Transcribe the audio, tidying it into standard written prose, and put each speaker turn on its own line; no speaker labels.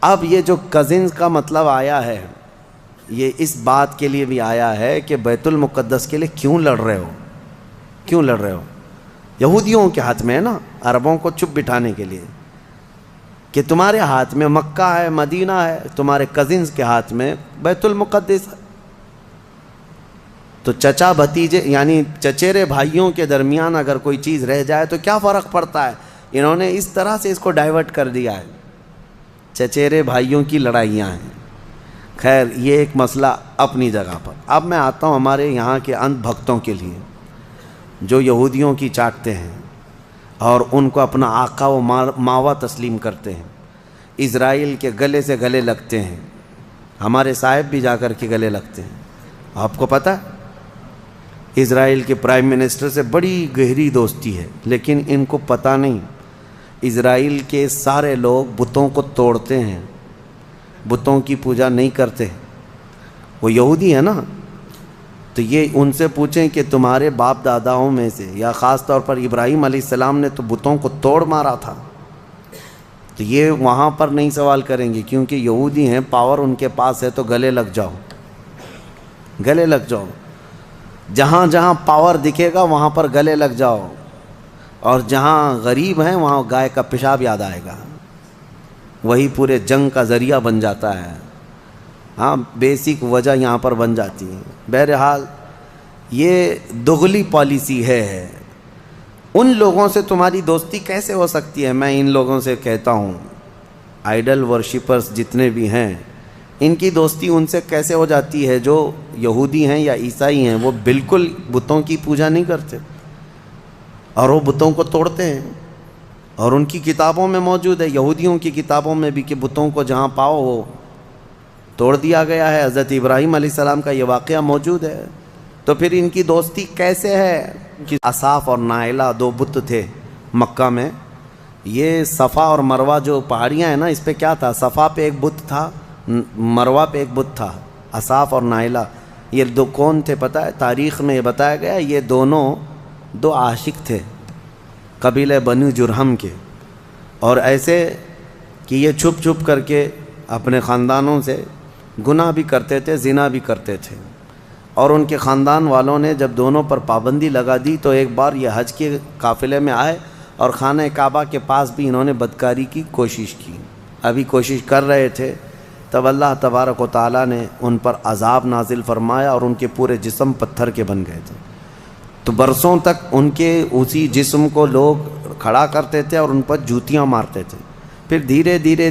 اب یہ جو کزنز کا مطلب آیا ہے یہ اس بات کے لیے بھی آیا ہے کہ بیت المقدس کے لیے کیوں لڑ رہے ہو، کیوں لڑ رہے ہو؟ یہودیوں کے ہاتھ میں ہے نا، عربوں کو چپ بٹھانے کے لیے کہ تمہارے ہاتھ میں مکہ ہے، مدینہ ہے، تمہارے کزنز کے ہاتھ میں بیت المقدس ہے۔ تو چچا بھتیجے یعنی چچیرے بھائیوں کے درمیان اگر کوئی چیز رہ جائے تو کیا فرق پڑتا ہے؟ انہوں نے اس طرح سے اس کو ڈائیورٹ کر دیا ہے، چچیرے بھائیوں کی لڑائیاں ہیں۔ خیر یہ ایک مسئلہ اپنی جگہ پر۔ اب میں آتا ہوں ہمارے یہاں کے اندھ بھکتوں کے لیے جو یہودیوں کی چاٹتے ہیں اور ان کو اپنا آقا و ماوا تسلیم کرتے ہیں، اسرائیل کے گلے سے گلے لگتے ہیں، ہمارے صاحب بھی جا کر کے گلے لگتے ہیں۔ آپ کو پتہ ہے اسرائیل کے پرائم منسٹر سے بڑی گہری دوستی ہے، لیکن ان کو پتہ نہیں اسرائیل کے سارے لوگ بتوں کو توڑتے ہیں، بتوں کی پوجا نہیں کرتے۔ وہ یہودی ہیں نا، تو یہ ان سے پوچھیں کہ تمہارے باپ داداؤں میں سے یا خاص طور پر ابراہیم علیہ السلام نے تو بتوں کو توڑ مارا تھا، تو یہ وہاں پر نہیں سوال کریں گے کیونکہ یہودی ہیں، پاور ان کے پاس ہے، تو گلے لگ جاؤ، گلے لگ جاؤ، جہاں جہاں پاور دکھے گا وہاں پر گلے لگ جاؤ، اور جہاں غریب ہیں وہاں گائے کا پیشاب یاد آئے گا، وہی پورے جنگ کا ذریعہ بن جاتا ہے۔ ہاں بیسک وجہ یہاں پر بن جاتی ہے۔ بہرحال یہ دغلی پالیسی ہے۔ ان لوگوں سے تمہاری دوستی کیسے ہو سکتی ہے؟ میں ان لوگوں سے کہتا ہوں، آئیڈل ورشپرز جتنے بھی ہیں ان کی دوستی ان سے کیسے ہو جاتی ہے؟ جو یہودی ہیں یا عیسائی ہیں وہ بالکل بتوں کی پوجا نہیں کرتے اور وہ بتوں کو توڑتے ہیں، اور ان کی کتابوں میں موجود ہے، یہودیوں کی کتابوں میں بھی، کہ بتوں کو جہاں پاؤ وہ توڑ دیا گیا ہے۔ حضرت ابراہیم علیہ السلام کا یہ واقعہ موجود ہے۔ تو پھر ان کی دوستی کیسے ہے؟ کہ اصاف اور نائلہ دو بت تھے مکہ میں۔ یہ صفا اور مروہ جو پہاڑیاں ہیں نا، اس پہ کیا تھا؟ صفا پہ ایک بت تھا، مروہ پہ ایک بت تھا، اصاف اور نائلہ۔ یہ دو کون تھے پتہ ہے؟ تاریخ میں یہ بتایا گیا یہ دونوں دو عاشق تھے قبیلہ بنو جرہم کے، اور ایسے کہ یہ چھپ چھپ کر کے اپنے خاندانوں سے گناہ بھی کرتے تھے، زنا بھی کرتے تھے، اور ان کے خاندان والوں نے جب دونوں پر پابندی لگا دی تو ایک بار یہ حج کے قافلے میں آئے اور خانہ کعبہ کے پاس بھی انہوں نے بدکاری کی کوشش کی۔ ابھی کوشش کر رہے تھے تب اللہ تبارک و تعالیٰ نے ان پر عذاب نازل فرمایا اور ان کے پورے جسم پتھر کے بن گئے تھے۔ تو برسوں تک ان کے اسی جسم کو لوگ کھڑا کرتے تھے اور ان پر جوتیاں مارتے تھے۔ پھر دھیرے دھیرے